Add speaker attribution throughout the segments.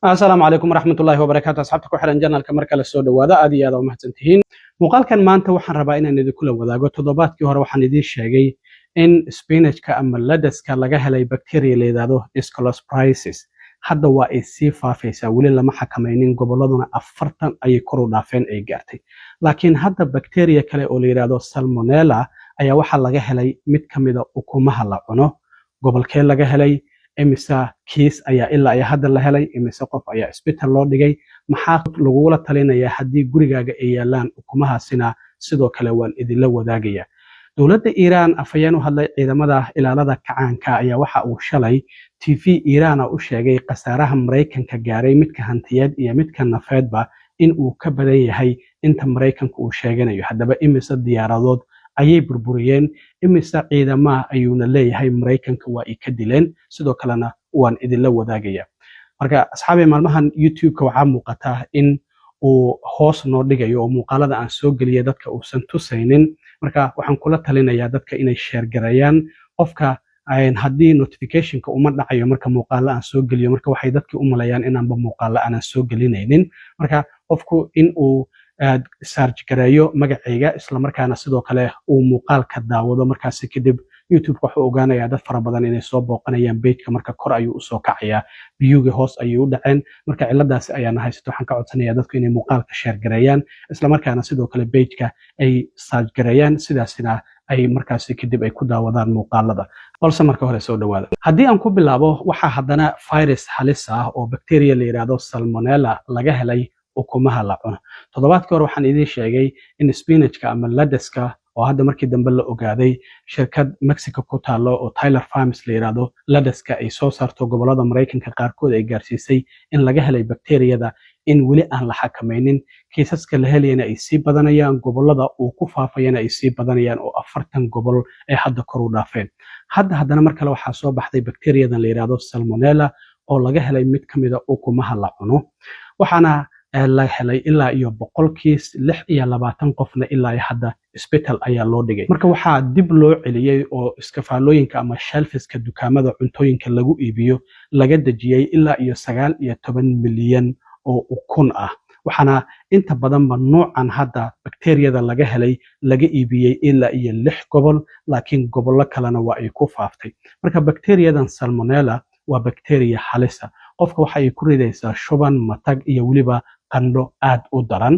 Speaker 1: السلام عليكم ورحمة الله وبركاته. أصحابتك وحرن جنال كمركز السود وهذا أدي هذا ومحسنتين. مقال كان ما أنت وحن ربعنا إن كل وذا قلت ضباط كهر وحن يدين شيء إن سبينش كأمل لدس كلاجها لي بكتيريا اللي ذاته إسكولوس برايسيس حتى وإسي فافيسا ولين لما حكمينين قبلنا أفرتن أي كورونا فين أي جارتي لكن هذا بكتيريا كلا أولي ذاته سالمونيلا أي واحد لجها لي متكمدة وكمها لعنه قبل كلا لجها لي imisa kiis ayaa ilaa ay hadda la helay imisa qof ayaa isbitaal loo dhigay maxaa lagula talinayaa haddii gurigaaga ay yaalaan ukumahaasina sidoo kale waan idinla wadaagaya dowladda Iiraan afayeen u hadlay ciidamada ilaalada kacaanka ayaa waxa uu shalay TV Iiraan u sheegay qasaaraha Mareykanka gaaray midka hantiyeed iyo midka nafeedba in uu ka badan yahay inta Mareykanku uu sheeganayo haddaba imisa diyaaradood ayay burburiyeen imisa ciidamada ayuuna leeyahay Mareykanka waa ay ka dileen sidoo kalena waan idinla wadaagaya marka asxaabi maalmahan YouTube-ka waxa muuqata in uu hoos noo dhigayo oo muuqaalada aan soo galiyay dadka uusan tusaynin marka waxaan kula talinayaa dadka inay share gareeyaan qofka haddii notification-ka uma dhacayo marka muuqaala aan soo galiyo marka waxay dadku u maleeyaan inaanba muuqaala aan soo galinaynin marka qofku in uu search gareeyo magacayga isla markaana sidoo kale uu muuqaalka daawado markaas kadib YouTube waxa uu ogaanayaa dad fara badan inay soo booqanayaan page-ka marka kor ayuu u soo kacayaa view-ga hoos ayuu u dhaceen marka ciladaas ayaan haysto waxaan ka codsanayaa dadku inay muuqaalka share gareeyaan isla markaana sidoo kale page-ka ay search gareeyaan sidaasina ay markaas kadib ay ku daawadaan muuqaalada balse marka hore soo dhawaada haddii aan ku bilaabo waxa haddana virus halis ah oo bacteria la yiraahdo salmonella laga helay ukumaha la cuno toddobaadkii hore waxaan idin sheegay in spinachka ama lettuce-ka oo hadda markii dambe la ogaaday shirkad Mexico ku taalo oo Tyler Farms la yiraahdo lettuce-ka ay soo saarto gobolada Mareykanka qaarkood ay gaarsiisay in laga helay bacteriyada in wali aan la xakamaynin kiisaska la helayna ay sii badanayaan gobolada uu ku faafayana ay sii badanayaan oo 40 gobol ay hadda kor u dhaafeen haddana mar kale waxa soo baxday bacteriyadan la yiraahdo salmonella oo laga helay mid kamid ah ukumaha la cuno waxaana la helay ilaa iyo 26 qofna ilaa hadda isbitaal ayaa loo dhigay marka waxaa dib loo celiyay oo iskafaalooyinka ama shelfiska dukaamada cuntooyinka lagu iibiyo laga dajiyay ilaa iyo 19 milyan oo ukun ah waxaana inta badan ba noocan hadda bacteriyada laga helay laga iibiyay ilaa iyo 6 gobol laakiin gobollo kalena waa ay ku faaftay marka bacteriyadan salmonella waa bacteria halisa qofka waxa ay ku ridaysaa shuban matag iyo waliba qandho aad u daran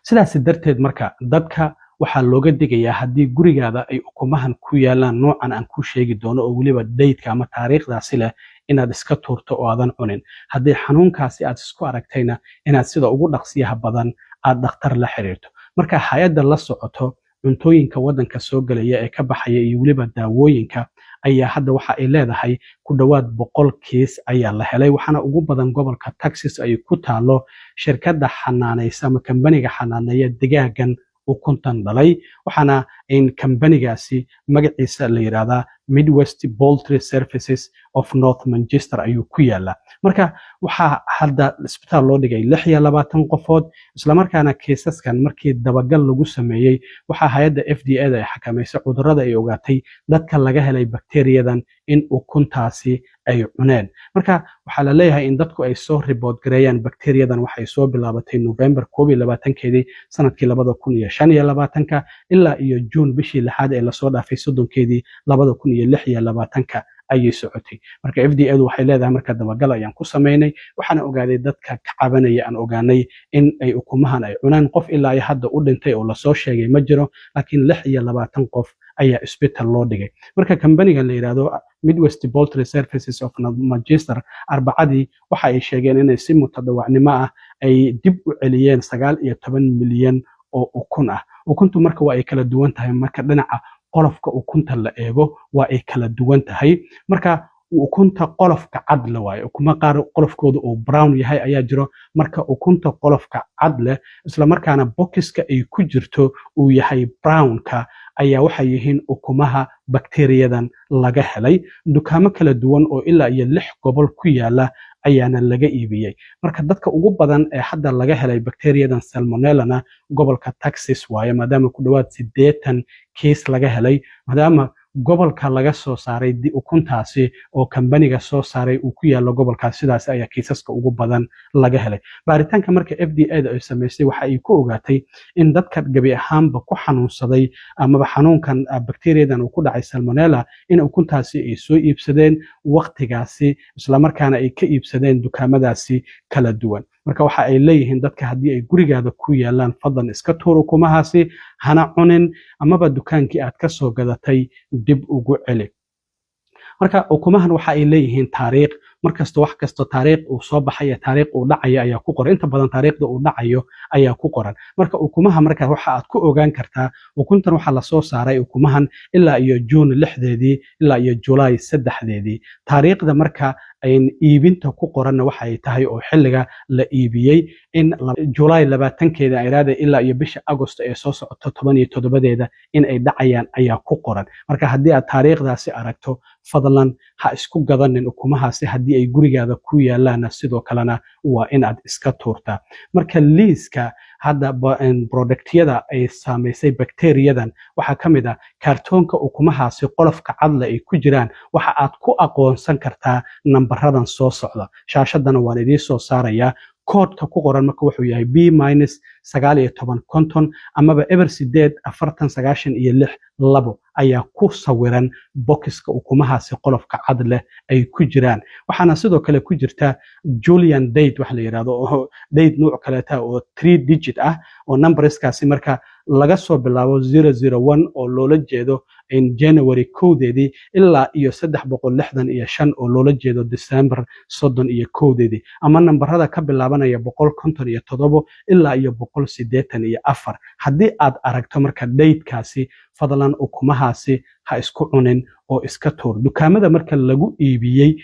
Speaker 1: sidaas darteed marka dadka waxaa looga digayaa haddii gurigaada ay ukumahan ku yaalaan noocan aan ku sheegi doono oo waliba date-ka ama taariikhdaasi leh inaad iska tuurto oo aadan cunin haddii xanuunkaasi aad isku aragtayna inaad sida ugu dhaqsiyaha badan aad dhakhtar la xiriirto marka hay'adda la socoto cuntooyinka waddanka soo galaya ee ka baxaya iyo waliba daawooyinka ayaa hadda waxa ay leedahay ku dhawaad 100 kiis ayaa la helay waxaana ugu badan gobolka Texas ay ku taalo shirkadda xanaanaysa ama kambaniga xanaaneeya digaagan ukuntan dhalay waxaana in kambanigaasi magaciisa la yiraahdaa Midwest Poultry Services of North Manchester ayuu ku yaala marka waxa hadda isbitaal loo dhigay 26 qofood isla markaana kiisaskan markii dabagal lagu sameeyay waxa hay'adda FDA ay xakameysay cudurrada ay ogaatay dadka laga helay bacteriyadan in ukuntaasi ay cuneen marka waxa la leeyahay in dadku ay soo report gareeyaan bacteriyadan waxay soo bilaabatay November 22 sanadkii 2025 ilaa iyo June bishii 6 ee la soo dhaafay 30 2026 ayay socotay marka FDA waxay leedahay marka dabagal ayaan ku sameynay waxaana ogaaday dadka ka cabanaya aan ogaanay in ay ukumahan ay cunaan qof ilaa ay hadda u dhintay oo la soo sheegay ma jiro laakiin 26 qof ayaa isbitaal loo dhigay marka kambaniga la yiraahdo Midwest Poultry Services of Manchester arbacadii waxa ay sheegeen inay si mutadawacnimo ah ay dib u celiyeen 19 milyan oo ukun ah ukuntu marka waa ay kala duwan tahay marka dhinaca qolofka ukunta la eego waa ay kala duwan tahay marka ukunta qolofka cad la waayo ukuma qaar qolofkooda oo brown yahay ayaa jiro marka ukunta qolofka cad leh isla markaana boxiska ay ku jirto uu yahay brownka ayaa waxay yihiin ukumaha bacteriyadan laga helay dukaamo kala duwan oo ilaa iyo 6 gobol ku yaala ayaana laga iibiyay marka dadka ugu badan ee hadda laga helay bacteriyadan salmonella gobolka Texas waaye maadaama ku dhawaad 80 case laga helay maadaama gobolka laga soo saaray ukuntaasi oo kambaniga soo saaray uu ku yaalo gobolkaas sidaas ayaa kiisaska ugu badan laga helay baaritaanka marka FDA da ay samaysay waxa ay ku ogaatay in dadka gabi ahaanba ku xanuunsaday amaba xanuunkan bakteeriyadan uu ku dhacay salmonella in ukuntaasi ay soo iibsadeen waqtigaasi isla markaana ay ka iibsadeen dukaamadaasi kala duwan marka waxa ay leeyihiin dadka haddii ay gurigaada ku yaalaan fadlan iska tuur ukumahaasi hana cunin amaba dukaankii aad ka soo gadatay dib ugu celi marka ukumahan waxa ay leeyihiin taariikh markasta wax kasta taariikh uu soo baxay taariikh uu dhacayo ayaa ku qoran inta badan taariikhda uu dhacayo ayaa ku qoran marka ukumaha marka waxa aad ku ogaan kartaa ukuntan waxa la soo saaray ukumahan ilaa iyo June 6deedii ilaa iyo July 3deedii taariikhda marka ayn iibinta ku qoran waxa ay tahay oo xilliga la iibiyay in July 20keeda ay raada ilaa iyo bisha August ee soo socoto 17deeda in ay dhacayaan ayaa ku qoran marka haddii aad taariikhdaasi aragto fadlan ha isku gadanin ukumahaasi haddii ay gurigaada ku yaalaan sidoo kalena waa in aad iska tuurtaa marka liiska hadda productyada ay saameysay bakteeriyadan waxa kamid ah kartoonka ukumahaasi qolofka cadla ay ku jiraan waxa aad ku aqoonsan kartaa nambaradan soo socda shaashadana waan idin soo saarayaa koodka ku qoran marka wuxuu yahay B-19 konton amaba eber 8 labo ayaa ku sawiran boxiska ukumahaasi qolofka cad leh ay ku jiraan waxaana sidoo kale ku jirta Julian date wax la yiraahdo oo date nooc kale oo 3 digit ah oo numberskaasi marka laga soo bilaabo 001 oo loola jeedo in January 1deedii ilaa iyo 365 oo loola jeedo December 31deedii ama nambarada ka bilaabanaya 157 ilaa iyo 184 haddii aad aragto marka date-kaasi fadlan ukumahaasi ha isku cunin oo iska tuur dukaamada marka lagu iibiyay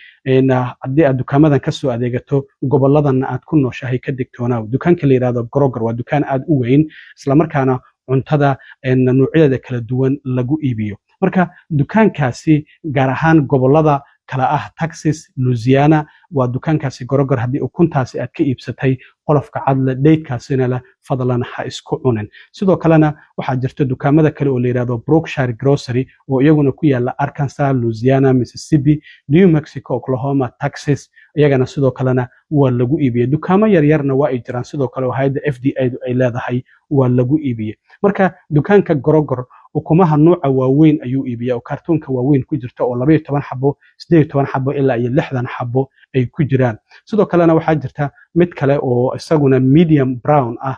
Speaker 1: haddii aad dukaamadan ka soo adeegato goboladan aad ku nooshahay ka digtoonaa dukaanka la yiraahdo Kroger waa dukaan aad u weyn isla markaana cuntada noocyada kala duwan lagu iibiyo marka dukaankaasi gaar ahaan gobolada kala ah Texas Louisiana waa dukaankaasi Kroger haddii ukuntaasi aad ka iibsatay qolofka cadla date-kaasina la fadlan ha isku cunin sidoo kalena waxa jirta dukaamada kale oo la yiraahdo Brookshire Grocery oo iyaguna ku yaala Arkansas Louisiana Mississippi New Mexico Oklahoma Texas iyagana sidoo kalena waa lagu iibiyay dukaamo yar yarna waa ay jiraan sidoo kale hay'adda FDA ay leedahay waa lagu iibiyay marka dukaanka Kroger ukumaha nooca waaweyn ayuu iibiyaa oo kartoonka waaweyn ku jirta oo 12 xabo 18 xabo ilaa iyo 60 xabo ay ku jiraan sidoo kalena waxa jirta mid kale oo isaguna medium brown ah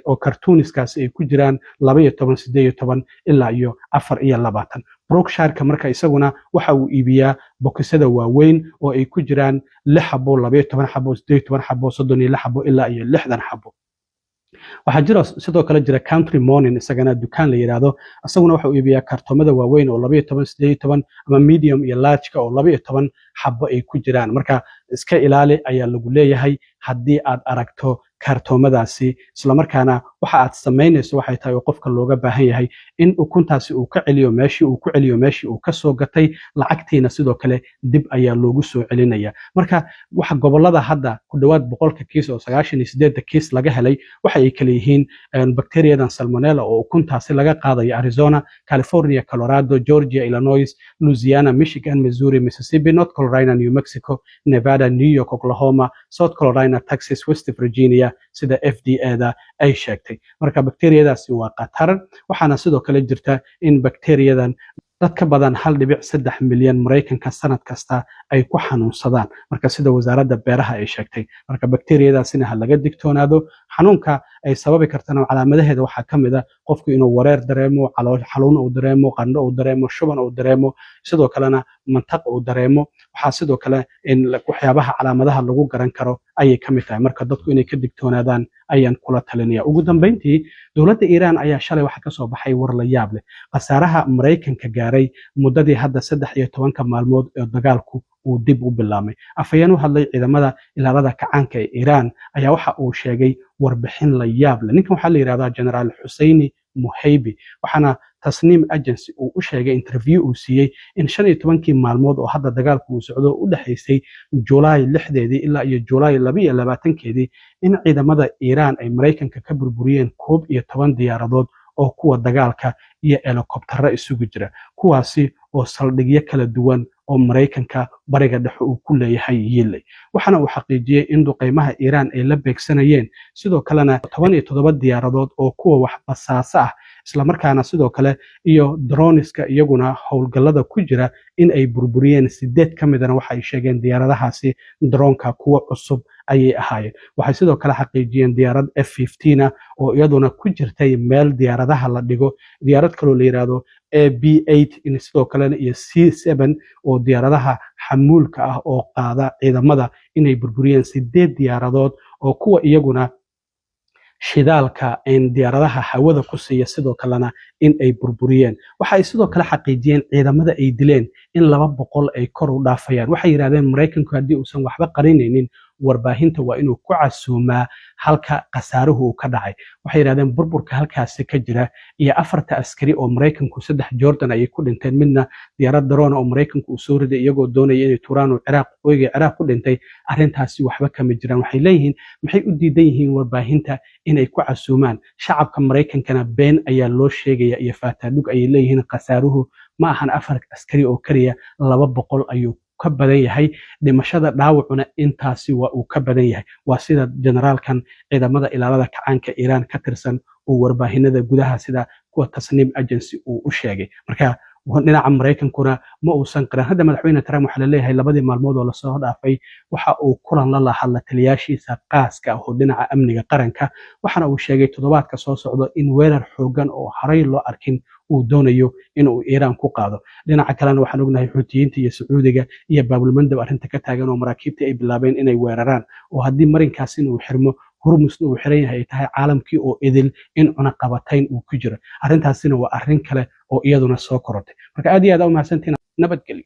Speaker 1: oo cartooniskaasi ay ku jiraan 12 18 ilaa iyo 24 Brookshire marka isaguna waxa uu iibiyaa boxada waaweyn oo ay ku jiraan 6 xabo 12 xabo 18 xabo 36 xabo ilaa iyo 60 xabo waxaa jira sidoo kale jira Country Morning isagana dukaan la yiraahdo asaguna waxa uu iibiyaa kartoomada waaweyn oo 12 18 ama medium iyo large ka oo 12 xabo ay ku jiraan marka iska ilaali ayaa lagu leeyahay haddii aad aragto kartoomadaasi isla markaana waxa aad sameynayso waxay tahay oo qofka looga baahan yahay in ukuntaasi uu ka celiyo meeshii uu ka soo gatay lacagtiina sidoo kale dib ayaa loogu soo celinaya marka waxa gobolada hadda ku dhawaad 100 kiis oo 98 kiis laga helay waxa ay kala yihiin bakteeriyadan salmonella oo ukuntaasi laga qaadayo Arizona California Colorado Georgia Illinois Louisiana Michigan Missouri Mississippi North Carolina New Mexico Nevada New York Oklahoma South Carolina Texas West Virginia sida FDA-da ay sheegtay marka bakteeriyadaasi waa khatar waxaana sidoo kale jirta in bakteeriyadan dad ka badan 1.3 milyan Mareykanka sanad kasta ay ku xanuunsadaan marka sida wasaaradda beeraha ay sheegtay marka bakteeriyadaasina ha laga digtoonaado xanuunka ay sababi kartana calaamadaheeda waxa kamid ah qofku inuu wareer dareemo calool xanuun uu dareemo qandho uu dareemo shuban uu dareemo sidoo kalena mantaq uu dareemo waxa sidoo kale in waxyaabaha calaamadaha lagu garan karo ayay kamid tahay marka dadku inay ka digtoonaadaan ayaan kula talinaya ugu dambeyntii dawladda Iran ayaa shalay waxa ka soo baxay war la yaab leh qasaaraha Mareykanka gaaray muddadii hadda 13 maalmood ee dagaalku uu dib u bilaabmay afayeen u hadlay ciidamada ilaalada kacaanka ee Iran ayaa waxa uu sheegay warbixin la yaab leh ninkan waxa la yiraahdaa General Hussein Muhaybi waxaana Tasnim Agency uu u sheegay interview uu siiyay in 15 maalmood oo hadda dagaalku uu socdo u dhaxaysay July 6deedii ilaa iyo July 22keedii in ciidamada Iran ay Mareykanka ka burburiyeen 11 diyaaradood oo kuwa dagaalka iyo helikobtaro isugu jira kuwaasi oo saldhigyo kala duwan oo Mareykanka bariga dhexe uu ku leeyahay yiilay waxaana uu xaqiijiyay in duqeymaha Iiraan ay la beegsanayeen sidoo kalena 17 diyaaradood oo kuwa wax basaasa ah isla markaana sidoo kale iyo droniska iyaguna howlgallada ku jira in ay burburiyeen 8 ka midana waxa ay sheegeen diyaaradahaasi dronka kuwa cusub ayay ahaayeen waxay sidoo kale xaqiijiyeen diyaarad F-15 oo iyaduna ku jirtay meel diyaaradaha la dhigo diyaarad kale oo la yiraahdo AB-8 in sidoo kale iyo C-7 oo diyaaradaha xamuulka ah oo qaada ciidamada inay burburiyeen 8 diyaaradood oo kuwa iyaguna shidaalka diyaaradaha hawada ku siiya sidoo kalena in ay burburiyeen waxa ay sidoo kale xaqiijiyeen ciidamada ay dileen in 200 ay kor u dhaafayaan waxay yiraahdeen Mareykanku haddii uusan waxba qarinaynin warbaahinta waa inuu ku casuumaa halka qasaaruhu ka dhacay waxay yiraahdeen burburka halkaas ka jira iyo 4 askari oo Mareykanku 3 Jordan ay ku dhinteen midna diyaarad drone oo Mareykanku uu soo riday iyagoo doonaya inay Tuuraan oo Ciraaq ku dhintay arintaasi waxba kama jiraan waxay leeyihiin maxay u diidan yihiin warbaahinta inay ku casuumaan shacabka Mareykankana been ayaa loo sheegaya iyo faataadug ay leeyihiin qasaaruhu ma ahan 4 askari oo kaliya 200 ayuu ka badan yahay dhimashada dhaawacuna intaasi waa uu ka badan yahay waa sida generaalkan ciidamada ilaalada kacaanka Iiraan ka tirsan oo warbaahinada gudaha sida kuwa Tasniim agency uu u sheegay marka dhinaca Mareykankuna ma uusan qaran hadda madaxweyne Trump waxa la leeyahay labadii maalmood oo la soo dhaafay waxa uu kulan la hadla taliyaashiisa qaaska ah oo dhinaca amniga qaranka waxana uu sheegay toddobaadka soo socdo in weerar xoogan oo haray loo arkin uu doonayo inuu Iiraan ku qaado dhinaca kalena waxaan ognahay Xuutiyiinta iyo Sacuudiga iyo Baabilmandab arrinta ka taagan oo maraakiibta ay bilaabeen inay weeraraan oo haddii marinkaas inuu xirmo Hormuz uu xiran yahay tahay caalamkii oo idil in cunaqabatayn uu ku jiro arrintaasina waa arrin kale oo iyaduna soo korortay marka aad iyo aad u mahadsantiin nabadgelyo